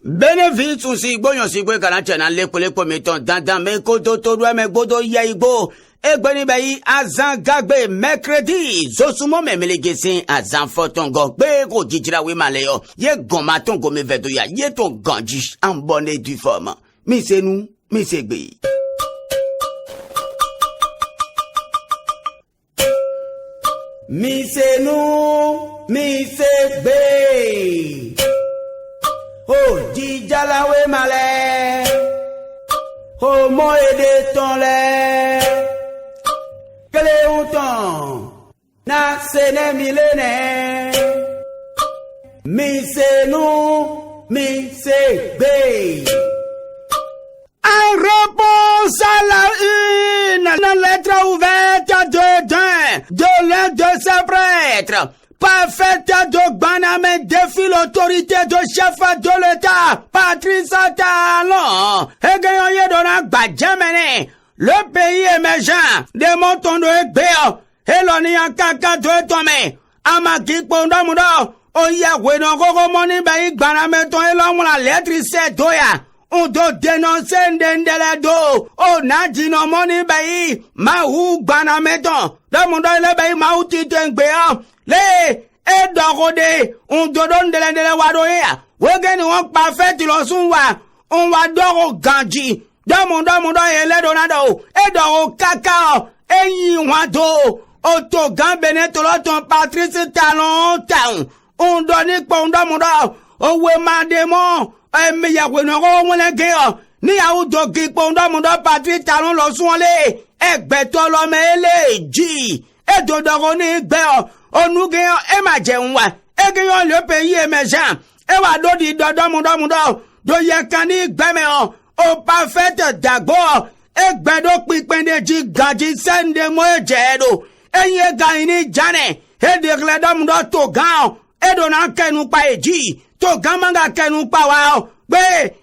Bénéfice aussi, bonjour, si vous avez un l'école pour mettre dans mes côtés, tout doit me godo yaïgo. Et boni bayi, azan gagbe, mercredi, zosumo me melegesin, azan fotongo, bego jijira we maleo, ye goma tongo me vedo ya, ye ton ganjish, en bonne du forme. Mi c'est nous, mi c'est gbe. Mi c'est nous, mi c'est gbe. Oh, jijala we male. Oh, mo ede ton le. Quel autant na sene millénaire mi c'est nous mi c'est bé. En réponse à la une la lettre ouverte de l'un de ses prêtres, parfaite de Baname défie l'autorité de chef de l'État Patrice Talon et gagnant de la Badjamene. Le pays émergent des montons de Béo, et l'on y a caca de tomé. Amaki Pondamudo, Oya Wenongo Moni Baïk Banameton et l'homme la lettre c'est Doya. On doit dénoncer Ndendeledo, O Nadino Moni Baï, Mahou Banameton, Damundo le Baï Mahou Titengbéo, les et d'Orode, on doit donner de l'Endewadoya. Wegen on parfait, on va d'or au Ganji. Damundo ele donado, e do kakao, e yiwado, oto gambene ton Patrice Talon town, on donne pondamundo, o we mandemo, e me ya we no wole geo, ni ya udo gi pondamundo Patrice Talon lo sunle, e gbeto lo mele ji, e do ni gbeo, onu geo e ma jeunwa, e geo le pays émergent, e wa do di dodamundo, do ye kani gbemeo. Au parfait d'abord, et gbedo pipende ji gaji sende mo jedo, et ye gaini jane, et de gledam do to gan, et dona kenu pa eji, to gamanga kenu pa wao, be,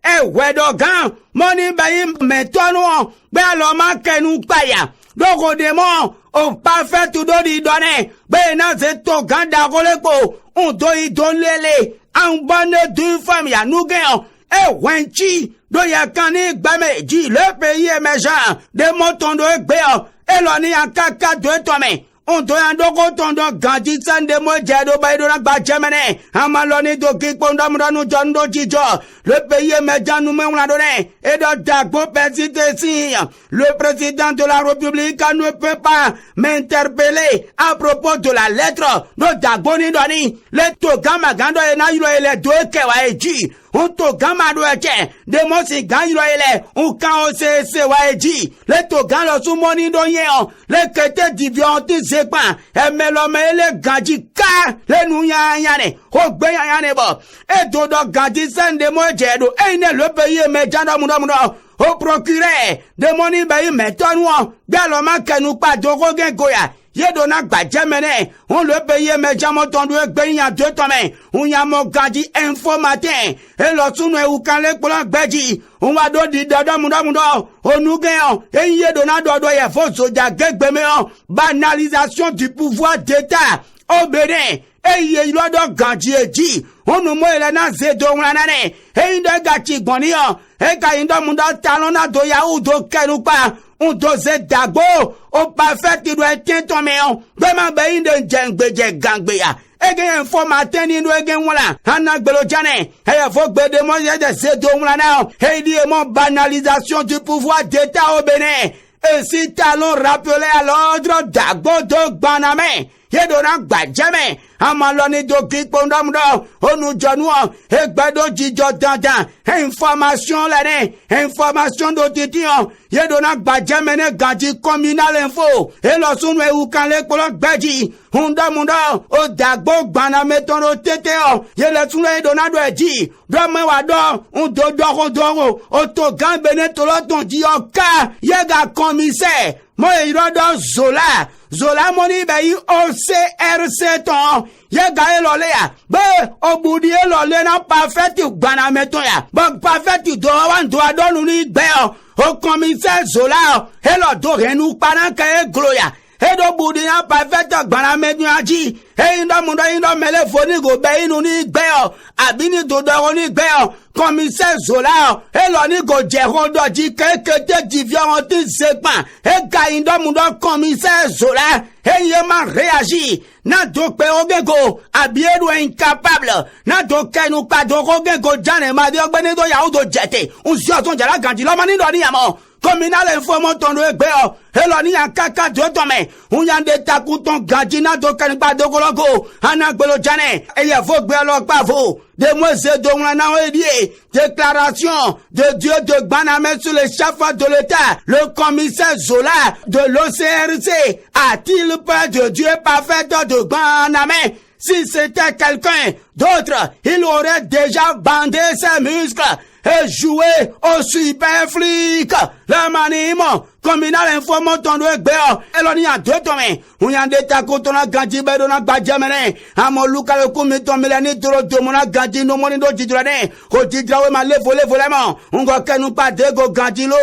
e wedo gan, moni bayi metono, be aloma kenu pa ya, dogo demon, au parfait do di donne, be na ze to gan da goleko, on do i don lele, en bonne du femme ya nou gen, e wenchi, do ya kani gbame ji le pays émergent de montons de gbeo et l'on y a kaka de tome on doit ndoko tondo ganji sande mo jedo baido na gbajemene amaloni do kipondo mranu jondo jijo le pays émergent nous on l'a donné et de dagbo persiste le président de la République ne peut pas m'interpeller à propos de la lettre de dagbo ni doni le togama gando e na yiro ele do kewa eji on to gama do eche de mo si gan yiro ele on kan o se wa eji le to gan lo su moni do yen le kete divion ti se pan e me lo me le ganji ka le nu yan o gbe yan bo e do do ganji sende mo je do e ne le pays me jando mu o procureur de moni bayi metonu galo ma kenu pa dogo gen goya ye dona gbajemene on le paye me jamo tondu egbeyan de tome on ya mo ganji info matin e lo sunu e ukale pola gbeji on wa do di dodo onu gen e ye dona dodo ye fo soja gegbeme banalisation du pouvoir d'état au Bénin e ye lodo ganji eji onu mo ele na zedo nane e inde gachi gboni e ka indo mundo talon na do ya udo kenu pa on doze dagbo au parfait il doit être tombé vraiment ben de jengbeje gangbeya ege informateur ni no ege wala anagbelo jane e fo gbe de mo ye de se do wala na e di mon banalisation du pouvoir d'état au Bénin et si Talon rappelé à l'ordre dagbo do Baname ye dona gbajeme amaloni do kipondamdo onu jonu egbedo jijo dandan information information do tition ye dona gbajeme ne ganji communal info e lo sunu e ukanle polo gbeji hundamundo o dagbo Baname tono tete ye le sunu e dona do eji do me wa do un do o to gambene to lo ton ji oka ye ga commissaire mo irodo Zola moni bayi OCRC ton ye gae lole ya be obudi e lole na parfait Baname ton ya bon parfait do wan do adonu ni gbe o commissaire Zola e lo do renu panan ka e gloya do budi ya parfait gbana medu aji e ndo mundo indo mele foni go be inu ni gbe o abi ni do do ni gbe o commissaire Zola e lo ni go je hodo ji kekete divion ti sepan e ga indo mundo commissaire Zola e ye ma réagi na do pe ogego abi eru incapable na do kenu pa do ogego jane ma de ogbeni do ya o do jete un si o ton jara ganji lo ma ni do ni amo communal informo tondo egbe o elo ni akaka do to me unyande takuton gajina do kan gba dogologo anagbelo jane eye fo gbe lo pa fo de moise do won na edie déclaration de Dieu de Banamé sur le chef de l'État le commissaire Zola de l'OCRC a-t-il peur de Dieu parfait de Banamé? Si c'était quelqu'un d'autre, il aurait déjà bandé ses muscles et joué au super flic. Le maniement communal informo tondo egbeo eloni a deux tomé unyande takoto na ganji bedo na gbajamene amoluka le kumi tomele ni toro domona ganji no moni do jidrane ko jidrawe ma levole volemo ngo kenu pa dego ganji lo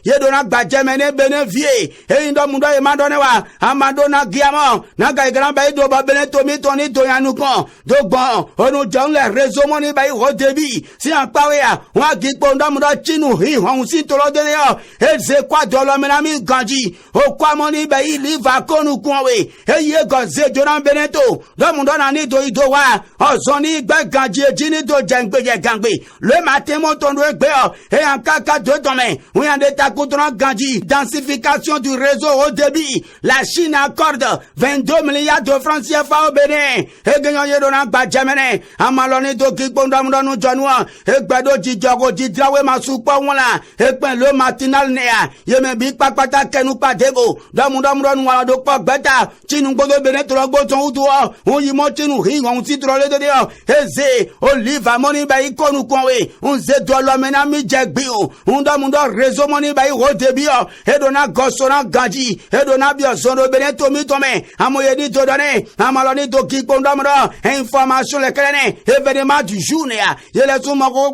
yedo na gbajamene benevie e ndo mundo e mandone wa amado na giamo na ga gran ba do ba bene tomi toni to yanu kon do gbon onu jon le réseau moni ba ho debi si an pawe a wa gipo ndo mundo chinu hi hon si toro de yo e ze kwa do lo mi ganji o kwa moni be ili va konu kunwe eye goze joran beneto do mundo na ni do ido wa ozoni gbe ganji ejini do jengbeje gangbe le matin mo tondo egbe o e an kaka do tome we an de takutron ganji densification du réseau au débit la Chine accorde 22 milliards de francs CFA au Bénin e genyo yedo na gba jamene amaloni do kikpondo mundo nu jonwa e gbedo jijogo jidrawe masupo wonla e pen le matinal nea yeme bi pata kenu pa dego damu nu wala do pa beta chinu gbodo bene tro gbo ton udu o yi mo chinu hi won ti tro le de eze oliva money ba ikonu konwe un ze do lo mena mi jegbi o un damu do réseau money ba ho debi o e do na gosona ganji e do na bi osono bene to mi to me amoye di to done amalo ni to ki ko damu do information le krene événement du jour ne ya yele tu mo ko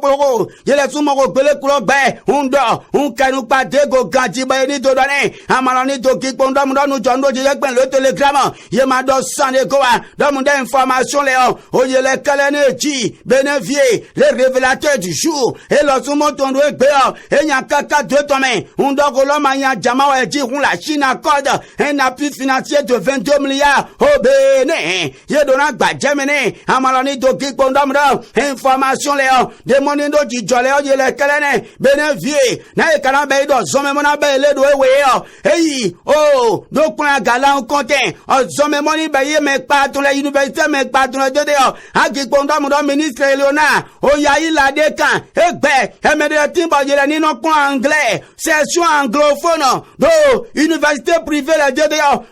gbele kulo gbe un do un kenu pa dego ganji ba ni to done amaloni to ki pondo mu donu jondo je gben le telegram ye ma do sane ko wa do mu de information le o ye le kale ne ji benevie les révélateurs du jour et lo sumo tondo egbe o eyan kaka de tome undo ko lo ma yan jama wa ji hun la Chine accorde un appui financier de 22 milliards au Bénin ye do na gba jemene amaloni to ki pondo mu do information le o de money do ji jole o ye le kale ne benevie na e kana be do zo me mona be le do eyi oh do kun agala on content ozo me money be ye me pa ton la université me pa ton de agi pondo mo do ministre Leona o ya ila de kan egbe e me de timbo je le ninu kun anglais section anglophone do université privée le de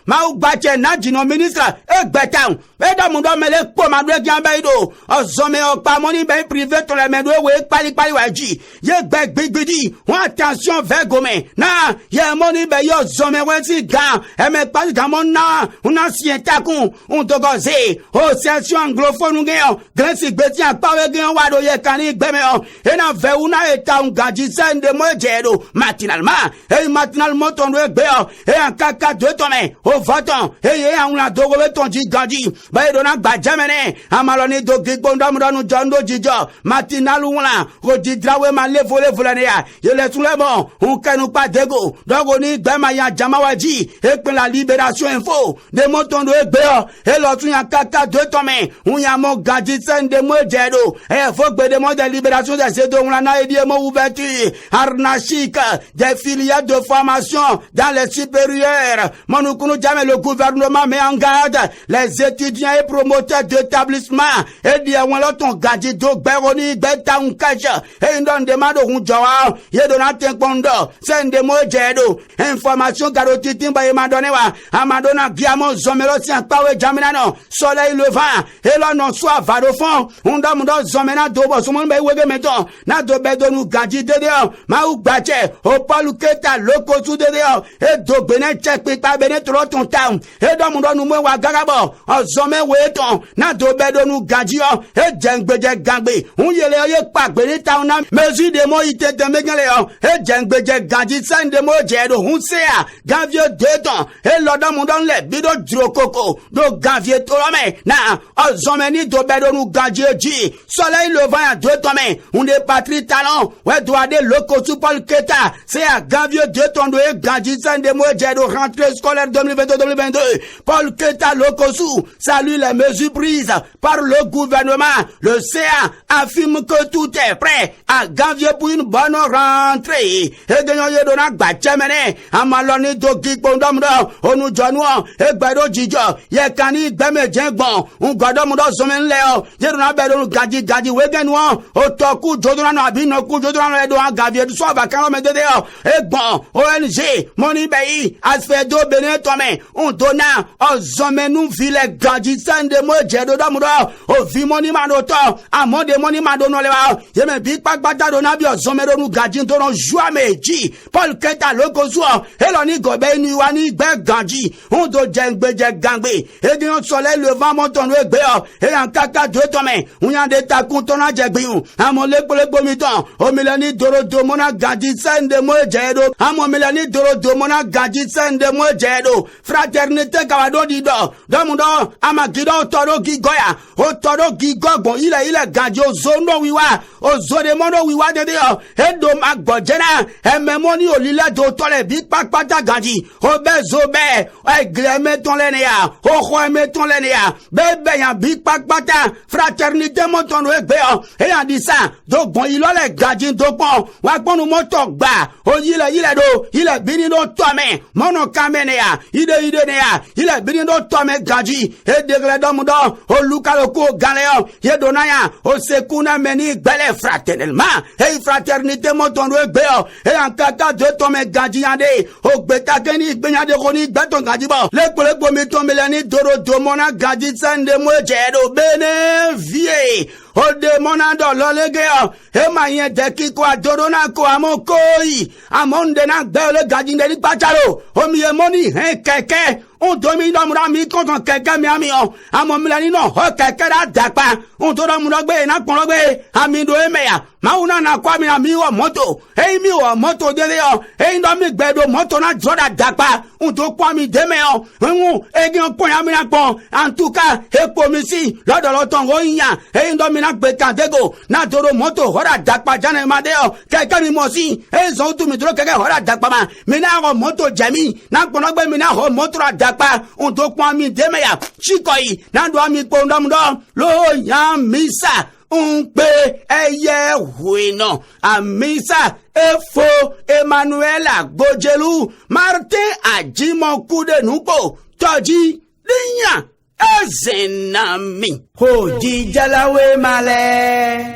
ma u gba che na jino ministre egbe town e do mo do me le po ma do gian be do ozo me o pa money be privé ton le me do we pali wa ji ye gbe gbigbidi won attention vers gomen na ye money be yo zome wensi gan eme pasi gan mon na una sientakun un togoze o session anglophone ngeyo glensi gbeti apawe gen wa do ye kani gbeme o e na ve una eta un ganji sende mo jedo matinalement e matinalement ton egbe o e an kaka de tome o voton e ye an la dogo we ton ji ganji ba e do na gba jamene amaloni do gigbondo mo do jondo jijo matinalu wala o jidrawe ma le vole ne ya ye le tun le bon un kanu pa dego dogo ni gbema ya jamawaji ekpe la libération info de motondo egbeo e lo tun ya kaka de tome unya mo ganji sende mo jedo e fo gbe de mo de libération de ces dons la na edie mo ouverture arnachique des filières de formation dans les supérieurs monukunu jamais le gouvernement met en garde les étudiants et promoteurs d'établissements et di won lo ton ganji do gberoni gbeta un kaja e ndon demande hun jowa ye do na tenpondo sende mo jedo information garoti timba e madone wa amadona giamo zomelo si pawe jamina no soleil levant et là non soit va au fond unda mundo zomena do bo so mo be wege meton na do be do nu ganji dede ma u gbache o palu keta loko su dede e do bene check pe pa bene tro ton town e do mundo nu mo wa gagabo o zome we ton na do be do nu ganji e jengbeje gangbe un yele ye pa gbe ni town na mesure de mo ite de megele e jengbeje ganji sende mo jedo hunsea ganvier 2 temps et l'odon mon don le bido drokoko do ganvier tolome na ozomeni do bedo nu ganvier ji soleil levant à 2 temps mais on est patrie talent ouais doit de loko sous Paul Keta c'est à ganvier 2 temps do e ganji sande mo jedo rentrée scolaire 2022-2022 Paul Keta loko sous salue les mesures prises par le gouvernement. Le CA affirme que tout est prêt à ganvier pour une bonne rentrée. Et gagnons y donna batchemene amaloni dogi bondomdo onu jonwo e gbado jijo ye kani gbeme jengbon un godomudo zomen leo ye donna bedo gaji wegenwo otoku jodona no abi no ku jodona no edo ganvier so va kan me dede e gbon ONG money bei asfedo benetome un dona ozomenu vile gaji sande mo jedo domudo o vi money manoto amode money madono lewa ye me big pack batado na bi ozomero nu gaji to no joa meji Paul Keta lokozu eloni gobe ni wa ni gbe ganji on do jengbeje gangbe e di on soleil levant monton no egbe e an kaka 2 tome un yan de takun to na jegbin amon lepo mi ton o milani doro do mona ganji sende mo jedo amon milani doro do mona ganji sende mo jedo fraternité kawado di do mundo amagido toro gigoya o toro gigogbon ile ganji o zono wiwa o zode mono wiwa de edo magbojena ememoni olile do tole big pakpata ganji obezobe egleme ton lenea o meton lenea bebe yan big pakpata fraternité monton egbe e yan di sa do gbon ilole ganji do pon wa gbonu moto gba o ile do ile bini do tome mono kamenea ide nea ile bini do tome ganji e degle do mundo o lukaloku galeo ye donaya o sekuna meni gbele fraternellement e fraternité monton egbe e an kaka 2 tome ganji yande o gbeta keni gbenyade koni gbeton ganji bo lekpo mi ton melani doro do mona ganji sande mo jedo bene vie o de monando lolege e ma yen de kiko adoro na ko amokoi amonde na gbele ganji de pacharo o mi e moni hen keke on domi no mura mi konton keke mi ami o amo milani no ho keke da dapa on to do mura gbe na pon gbe ami do emeya ma una na kwa mi ami o moto e mi o moto de e ndo mi gbedo moto na joda dapa on to kwa mi de me o nwu e gan pon ami na pon en tout cas e po mi si lodo ton o yan e ndo mi na gbe kandego na doro moto hora dapa jana ma de o keke mi mo si e zo tu mi dro keke hora dapa ma mi na ho moto jami na pon gbe mi na ho moto ra pa on to kwa mi demeya chikoi na do mi po ndomdo lo yan misa un pe eye huino amisa efo Emmanuela Gojelu Martin Ajimokude nupo toji linya ezenami ho jijalawe male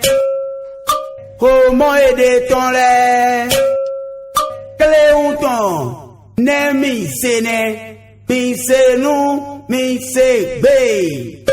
ho mo ede ton le cléouton ne mi sene mi se nou, mi se be.